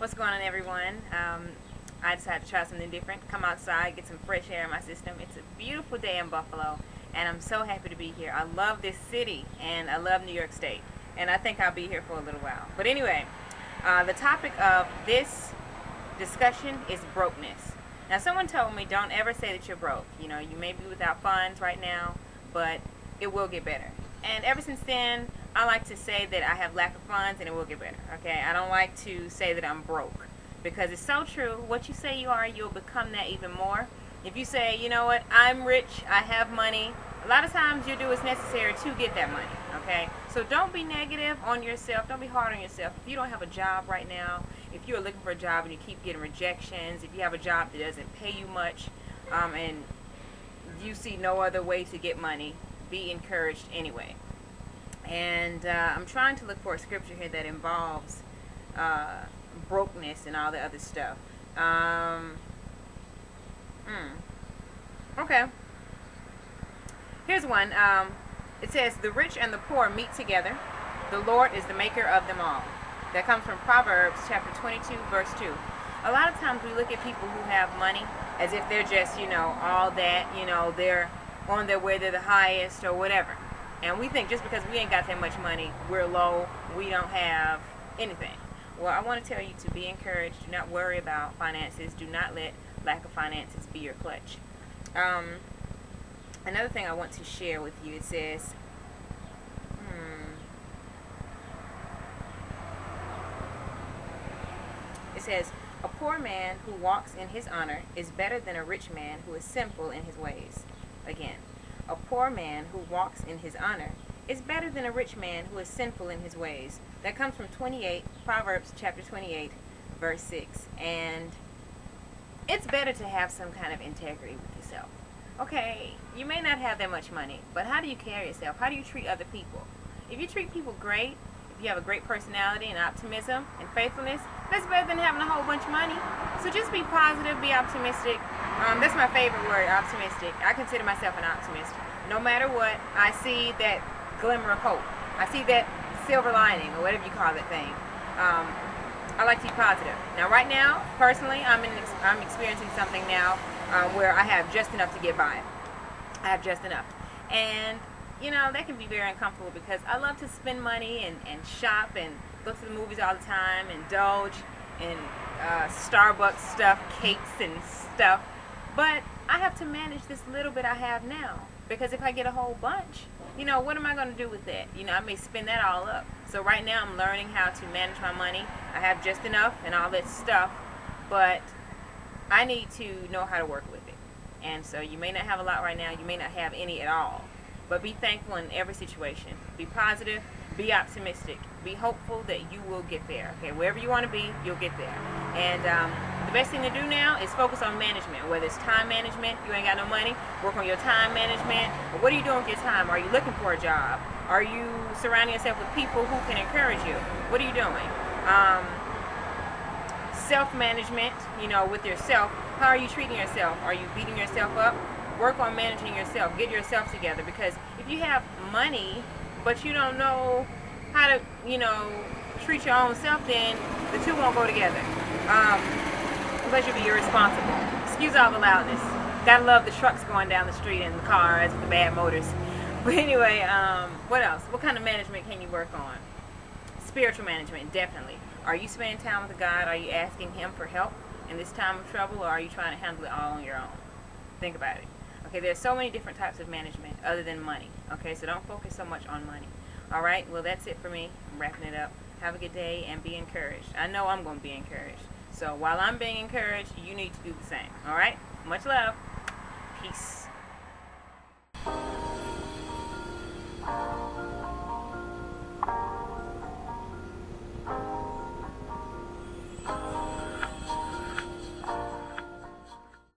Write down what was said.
What's going on, everyone? I decided to try something different, come outside, get some fresh air in my system. It's a beautiful day in Buffalo, and I'm so happy to be here. I love this city, and I love New York State, and I think I'll be here for a little while. But anyway, the topic of this discussion is brokenness. Now, someone told me don't ever say that you're broke. You know, you may be without funds right now, but it will get better. And ever since then, I like to say that I have lack of funds and it will get better, okay? I don't like to say that I'm broke because it's so true. What you say you are, you'll become that even more. If you say, you know what, I'm rich, I have money, a lot of times you do what's necessary to get that money, okay? So don't be negative on yourself. Don't be hard on yourself. If you don't have a job right now, if you're looking for a job and you keep getting rejections, if you have a job that doesn't pay you much, and you see no other way to get money, be encouraged anyway. And I'm trying to look for a scripture here that involves brokenness and all the other stuff. Okay. Here's one. It says, the rich and the poor meet together. The Lord is the maker of them all. That comes from Proverbs chapter 22, verse 2. A lot of times we look at people who have money as if they're just, you know, all that, you know, they're on their way to the highest or whatever. And we think just because we ain't got that much money, we're low, we don't have anything. Well, I want to tell you to be encouraged. Do not worry about finances. Do not let lack of finances be your clutch. Another thing I want to share with you, it says, a poor man who walks in his honor is better than a rich man who is sinful in his ways. Again, a poor man who walks in his honor is better than a rich man who is sinful in his ways. That comes from Proverbs chapter 28, verse 6. And it's better to have some kind of integrity with yourself. Okay, you may not have that much money, but how do you carry yourself? How do you treat other people? If you treat people great, if you have a great personality and optimism and faithfulness, that's better than having a whole bunch of money. So just be positive, be optimistic. That's my favorite word, optimistic. I consider myself an optimist. No matter what, I see that glimmer of hope. I see that silver lining, or whatever you call that thing. I like to be positive. Now, right now, personally, I'm experiencing something now where I have just enough to get by. I have just enough. And, you know, that can be very uncomfortable because I love to spend money and shop and go to the movies all the time, indulge in Starbucks stuff, cakes and stuff. But I have to manage this little bit I have now, because if I get a whole bunch, you know, what am I going to do with that? You know, I may spend that all up. So right now I'm learning how to manage my money. I have just enough and all that stuff, but I need to know how to work with it. And so you may not have a lot right now, you may not have any at all, but be thankful in every situation. Be positive, be optimistic, be hopeful that you will get there. Okay, wherever you want to be, you'll get there. And the best thing to do now is focus on management. Whether it's time management, you ain't got no money, work on your time management. Or what are you doing with your time? Are you looking for a job? Are you surrounding yourself with people who can encourage you? What are you doing? Self-management, you know, with yourself. How are you treating yourself? Are you beating yourself up? Work on managing yourself. Get yourself together, because if you have money but you don't know how to, you know, treat your own self, then the two won't go together. Unless you be irresponsible. Excuse all the loudness. Gotta love the trucks going down the street and the cars with the bad motors. But anyway, what else? What kind of management can you work on? Spiritual management, definitely. Are you spending time with God? Are you asking Him for help in this time of trouble, or are you trying to handle it all on your own? Think about it. Okay, there's so many different types of management other than money. Okay, so don't focus so much on money. All right, well, that's it for me. I'm wrapping it up. Have a good day and be encouraged. I know I'm going to be encouraged. So while I'm being encouraged, you need to do the same. All right? Much love. Peace.